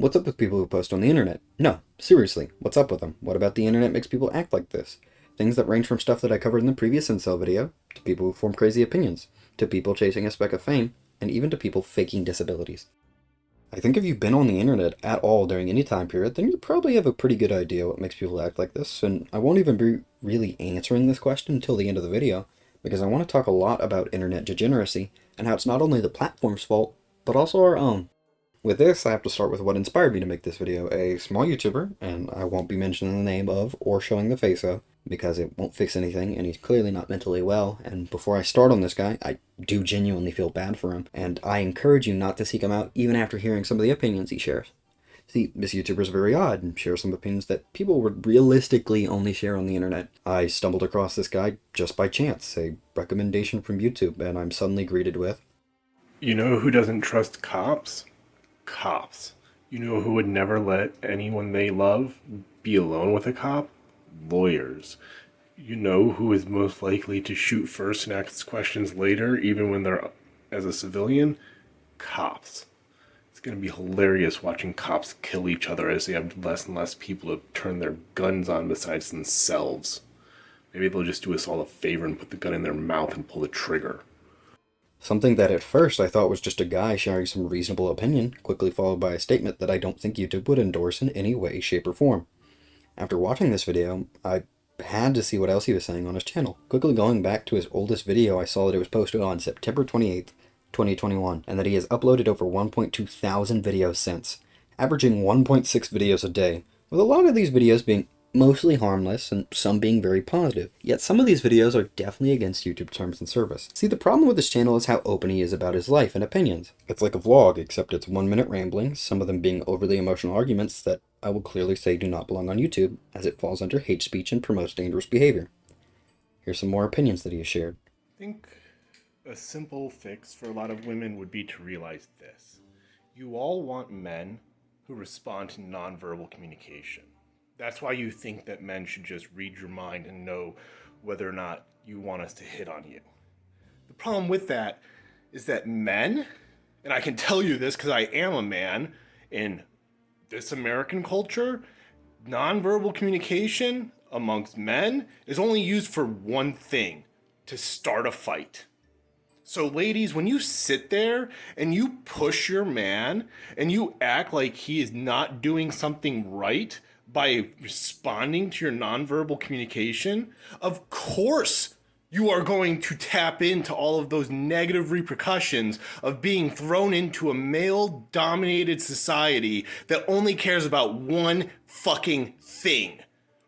What's up with people who post on the internet? No, seriously, what's up with them? What about the internet makes people act like this? Things that range from stuff that I covered in the previous incel video, to people who form crazy opinions, to people chasing a speck of fame, and even to people faking disabilities. I think if you've been on the internet at all during any time period, then you probably have a pretty good idea what makes people act like this, and I won't even be really answering this question until the end of the video, because I want to talk a lot about internet degeneracy, and how it's not only the platform's fault, but also our own. With this, I have to start with what inspired me to make this video. A small YouTuber, and I won't be mentioning the name of or showing the face of, because it won't fix anything, and he's clearly not mentally well, and before I start on this guy, I do genuinely feel bad for him, and I encourage you not to seek him out even after hearing some of the opinions he shares. See, this YouTuber is very odd, and shares some opinions that people would realistically only share on the internet. I stumbled across this guy just by chance, a recommendation from YouTube, and I'm suddenly greeted with, "You know who doesn't trust cops? Cops. You know who would never let anyone they love be alone with a cop? Lawyers. You know who is most likely to shoot first and ask questions later, even when they're as a civilian? Cops. It's going to be hilarious watching cops kill each other as they have less and less people to turn their guns on besides themselves. Maybe they'll just do us all a favor and put the gun in their mouth and pull the trigger." Something that at first I thought was just a guy sharing some reasonable opinion, quickly followed by a statement that I don't think YouTube would endorse in any way, shape, or form. After watching this video, I had to see what else he was saying on his channel. Quickly going back to his oldest video, I saw that it was posted on September 28th, 2021, and that he has uploaded over 1.2 thousand videos since, averaging 1.6 videos a day, with a lot of these videos being mostly harmless, and some being very positive. Yet some of these videos are definitely against YouTube terms and service. See, the problem with this channel is how open he is about his life and opinions. It's like a vlog, except it's 1-minute ramblings, some of them being overly emotional arguments that I will clearly say do not belong on YouTube, as it falls under hate speech and promotes dangerous behavior. Here's some more opinions that he has shared. I think a simple fix for a lot of women would be to realize this. You all want men who respond to nonverbal communication. That's why you think that men should just read your mind and know whether or not you want us to hit on you. The problem with that is that men, and I can tell you this because I am a man, in this American culture, nonverbal communication amongst men is only used for one thing: to start a fight. So ladies, when you sit there and you push your man and you act like he is not doing something right by responding to your nonverbal communication, of course you are going to tap into all of those negative repercussions of being thrown into a male-dominated society that only cares about one fucking thing: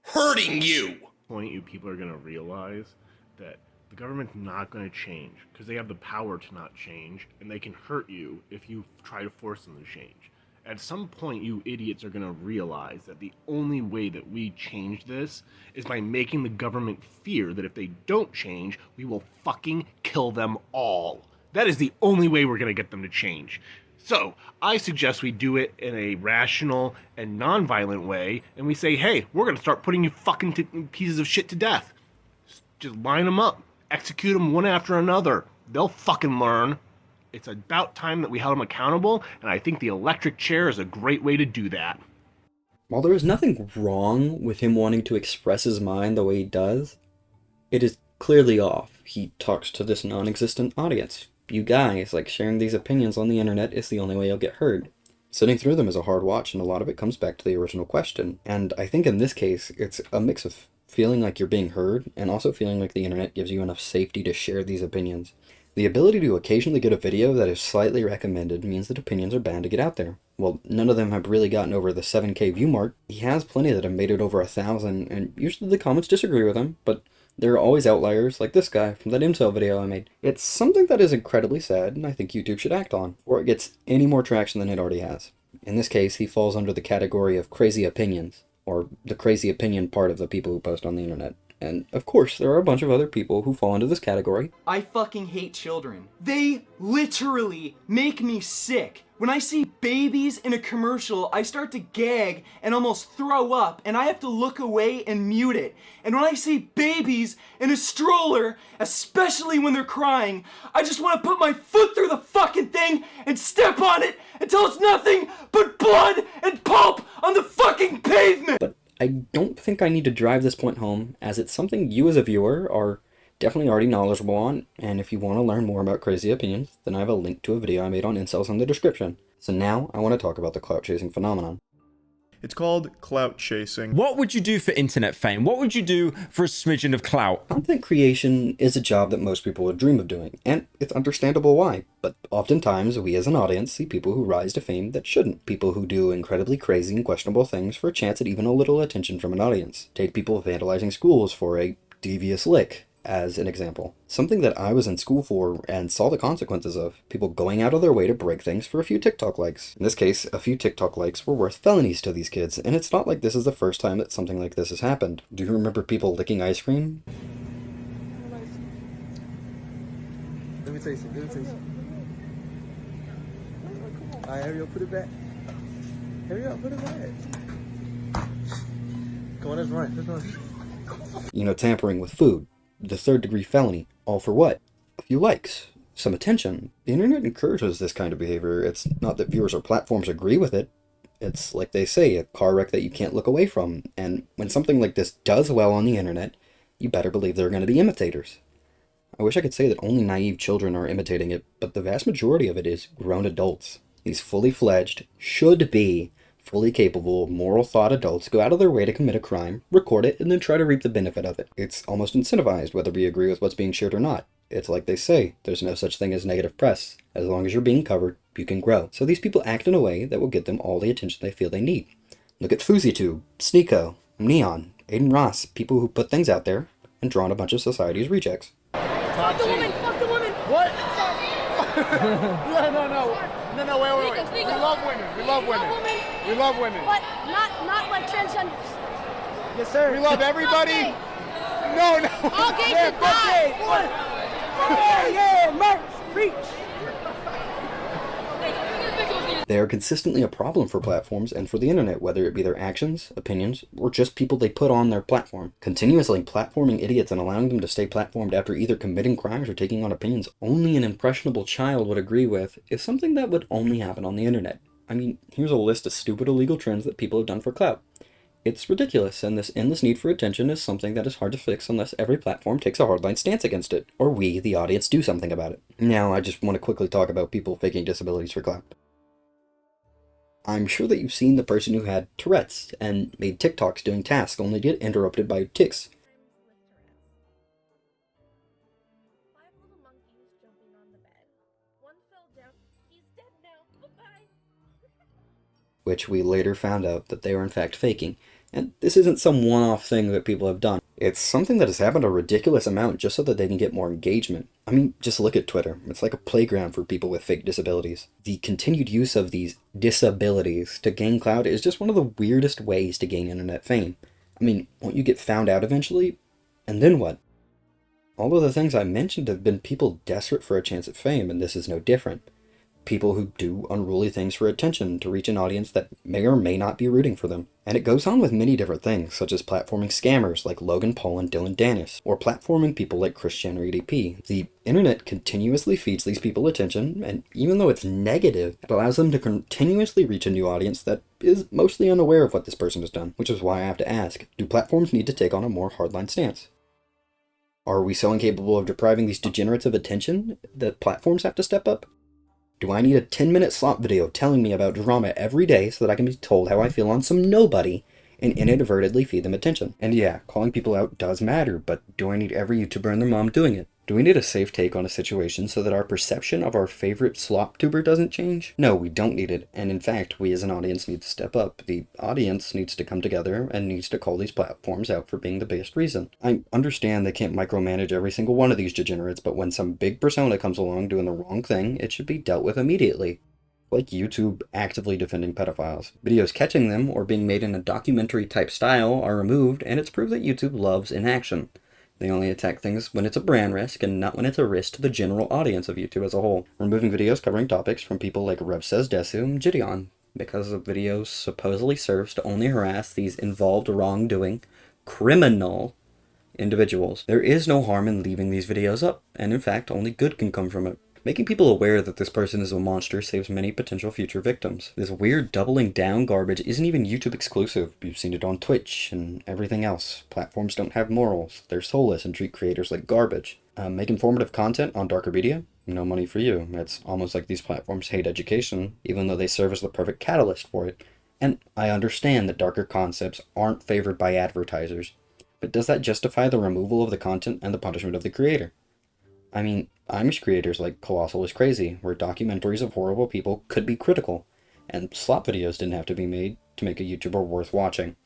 hurting you. Point you people are going to realize that the government's not going to change because they have the power to not change, and they can hurt you if you try to force them to change. At some point, you idiots are going to realize that the only way that we change this is by making the government fear that if they don't change, we will fucking kill them all. That is the only way we're going to get them to change. So, I suggest we do it in a rational and non-violent way, and we say, hey, we're going to start putting you fucking pieces of shit to death. Just line them up. Execute them one after another. They'll fucking learn. It's about time that we held him accountable, and I think the electric chair is a great way to do that. While there is nothing wrong with him wanting to express his mind the way he does, it is clearly off. He talks to this non-existent audience. You guys, like, sharing these opinions on the internet is the only way you'll get heard. Sitting through them is a hard watch, and a lot of it comes back to the original question. And I think in this case, it's a mix of feeling like you're being heard, and also feeling like the internet gives you enough safety to share these opinions. The ability to occasionally get a video that is slightly recommended means that opinions are bound to get out there. Well, none of them have really gotten over the 7K view mark. He has plenty that have made it over 1,000, and usually the comments disagree with him, but there are always outliers, like this guy from that incel video I made. It's something that is incredibly sad, and I think YouTube should act on, before it gets any more traction than it already has. In this case, he falls under the category of crazy opinions, or the crazy opinion part of the people who post on the internet. And, of course, there are a bunch of other people who fall into this category. I fucking hate children. They literally make me sick. When I see babies in a commercial, I start to gag and almost throw up, and I have to look away and mute it. And when I see babies in a stroller, especially when they're crying, I just want to put my foot through the fucking thing and step on it until it's nothing but blood and pulp on the fucking pavement! But I don't think I need to drive this point home, as it's something you as a viewer are definitely already knowledgeable on, and if you want to learn more about crazy opinions, then I have a link to a video I made on incels in the description. So now I want to talk about the clout chasing phenomenon. It's called clout chasing. What would you do for internet fame? What would you do for a smidgen of clout? Content creation is a job that most people would dream of doing, and it's understandable why, but oftentimes we as an audience see people who rise to fame that shouldn't. People who do incredibly crazy and questionable things for a chance at even a little attention from an audience. Take people vandalizing schools for a devious lick, as an example. Something that I was in school for and saw the consequences of. People going out of their way to break things for a few TikTok likes. In this case, a few TikTok likes were worth felonies to these kids, and it's not like this is the first time that something like this has happened. Do you remember people licking ice cream? Let me taste it. Alright, hurry up, put it back. Hurry up, put it back. Come on, let's run. You know, tampering with food. The third-degree felony. All for what? A few likes. Some attention. The internet encourages this kind of behavior. It's not that viewers or platforms agree with it. It's like they say, a car wreck that you can't look away from. And when something like this does well on the internet, you better believe there are going to be imitators. I wish I could say that only naive children are imitating it, but the vast majority of it is grown adults. These fully fledged, should be, fully capable, moral thought adults go out of their way to commit a crime, record it, and then try to reap the benefit of it. It's almost incentivized whether we agree with what's being shared or not. It's like they say, there's no such thing as negative press. As long as you're being covered, you can grow. So these people act in a way that will get them all the attention they feel they need. Look at FouseyTube, Sneeko, Neon, Aiden Ross, people who put things out there and draw on a bunch of society's rejects. Fuck the woman! Fuck the woman! What? No, wait. Sneeko. We love women. We love women. But not like transgenders. Yes, sir. We love everybody. Okay. No. All gays should die. Yeah, merch, preach. They are consistently a problem for platforms and for the internet, whether it be their actions, opinions, or just people they put on their platform. Continuously platforming idiots and allowing them to stay platformed after either committing crimes or taking on opinions only an impressionable child would agree with is something that would only happen on the internet. I mean, here's a list of stupid illegal trends that people have done for clout. It's ridiculous, and this endless need for attention is something that is hard to fix unless every platform takes a hardline stance against it, or we, the audience, do something about it. Now, I just want to quickly talk about people faking disabilities for clout. I'm sure that you've seen the person who had Tourette's and made TikToks doing tasks only to get interrupted by tics. Five little monkeys jumping on the bed. One fell down. He's dead now. Bye-bye. Which we later found out that they were in fact faking. And this isn't some one-off thing that people have done. It's something that has happened a ridiculous amount just so that they can get more engagement. I mean, just look at Twitter. It's like a playground for people with fake disabilities. The continued use of these disabilities to gain clout is just one of the weirdest ways to gain internet fame. I mean, won't you get found out eventually? And then what? All of the things I mentioned have been people desperate for a chance at fame, and this is no different. People who do unruly things for attention to reach an audience that may or may not be rooting for them. And it goes on with many different things, such as platforming scammers like Logan Paul and Dylan Dennis, or platforming people like Christianity DP. The internet continuously feeds these people attention, and even though it's negative, it allows them to continuously reach a new audience that is mostly unaware of what this person has done, which is why I have to ask, do platforms need to take on a more hardline stance? Are we so incapable of depriving these degenerates of attention that platforms have to step up? Do I need a 10-minute slop video telling me about drama every day so that I can be told how I feel on some nobody and inadvertently feed them attention? And yeah, calling people out does matter, but do I need every YouTuber and their mom doing it? Do we need a safe take on a situation so that our perception of our favorite slop tuber doesn't change? No, we don't need it, and in fact, we as an audience need to step up. The audience needs to come together and needs to call these platforms out for being the biggest reason. I understand they can't micromanage every single one of these degenerates, but when some big persona comes along doing the wrong thing, it should be dealt with immediately. Like YouTube actively defending pedophiles. Videos catching them or being made in a documentary type style are removed, and it's proved that YouTube loves inaction. They only attack things when it's a brand risk and not when it's a risk to the general audience of YouTube as a whole. Removing videos covering topics from people like Rev Says Desu and Gideon because the video supposedly serves to only harass these involved wrongdoing, criminal individuals. There is no harm in leaving these videos up, and in fact, only good can come from it. Making people aware that this person is a monster saves many potential future victims. This weird doubling down garbage isn't even YouTube exclusive. You've seen it on Twitch and everything else. Platforms don't have morals. They're soulless and treat creators like garbage. Make informative content on darker media? No money for you. It's almost like these platforms hate education, even though they serve as the perfect catalyst for it. And I understand that darker concepts aren't favored by advertisers. But does that justify the removal of the content and the punishment of the creator? I mean, Amish creators like Colossal is Crazy, where documentaries of horrible people could be critical, and slop videos didn't have to be made to make a YouTuber worth watching.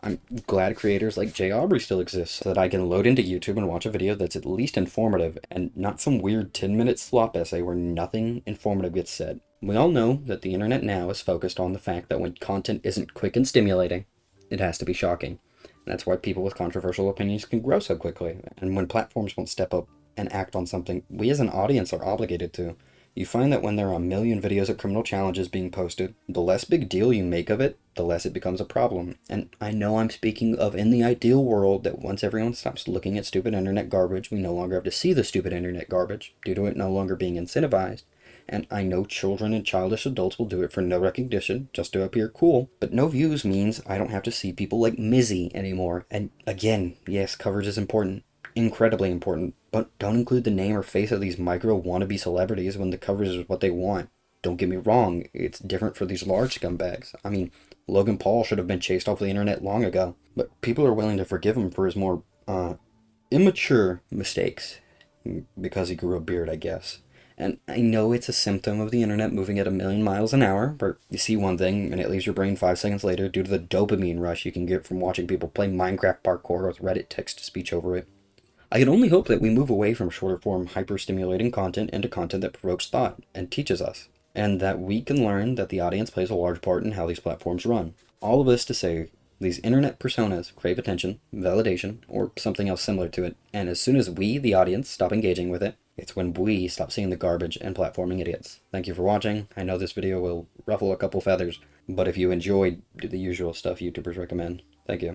I'm glad creators like Jay Aubrey still exist, so that I can load into YouTube and watch a video that's at least informative, and not some weird 10-minute slop essay where nothing informative gets said. We all know that the internet now is focused on the fact that when content isn't quick and stimulating, it has to be shocking. That's why people with controversial opinions can grow so quickly, and when platforms won't step up and act on something we as an audience are obligated to, you find that when there are a million videos of criminal challenges being posted, the less big deal you make of it, the less it becomes a problem. And I know I'm speaking of in the ideal world that once everyone stops looking at stupid internet garbage, we no longer have to see the stupid internet garbage, due to it no longer being incentivized. And I know children and childish adults will do it for no recognition, just to appear cool. But no views means I don't have to see people like Mizzy anymore. And again, yes, coverage is important. Incredibly important. But don't include the name or face of these micro wannabe celebrities when the coverage is what they want. Don't get me wrong, it's different for these large scumbags. I mean, Logan Paul should have been chased off the internet long ago. But people are willing to forgive him for his more, immature mistakes. Because he grew a beard, I guess. And I know it's a symptom of the internet moving at 1,000,000 miles an hour, where you see one thing and it leaves your brain 5 seconds later due to the dopamine rush you can get from watching people play Minecraft parkour with Reddit text-to-speech over it. I can only hope that we move away from shorter-form, hyper-stimulating content into content that provokes thought and teaches us, and that we can learn that the audience plays a large part in how these platforms run. All of this to say, these internet personas crave attention, validation, or something else similar to it, and as soon as we, the audience, stop engaging with it, it's when we stop seeing the garbage and platforming idiots. Thank you for watching. I know this video will ruffle a couple feathers, but if you enjoyed, do the usual stuff YouTubers recommend. Thank you.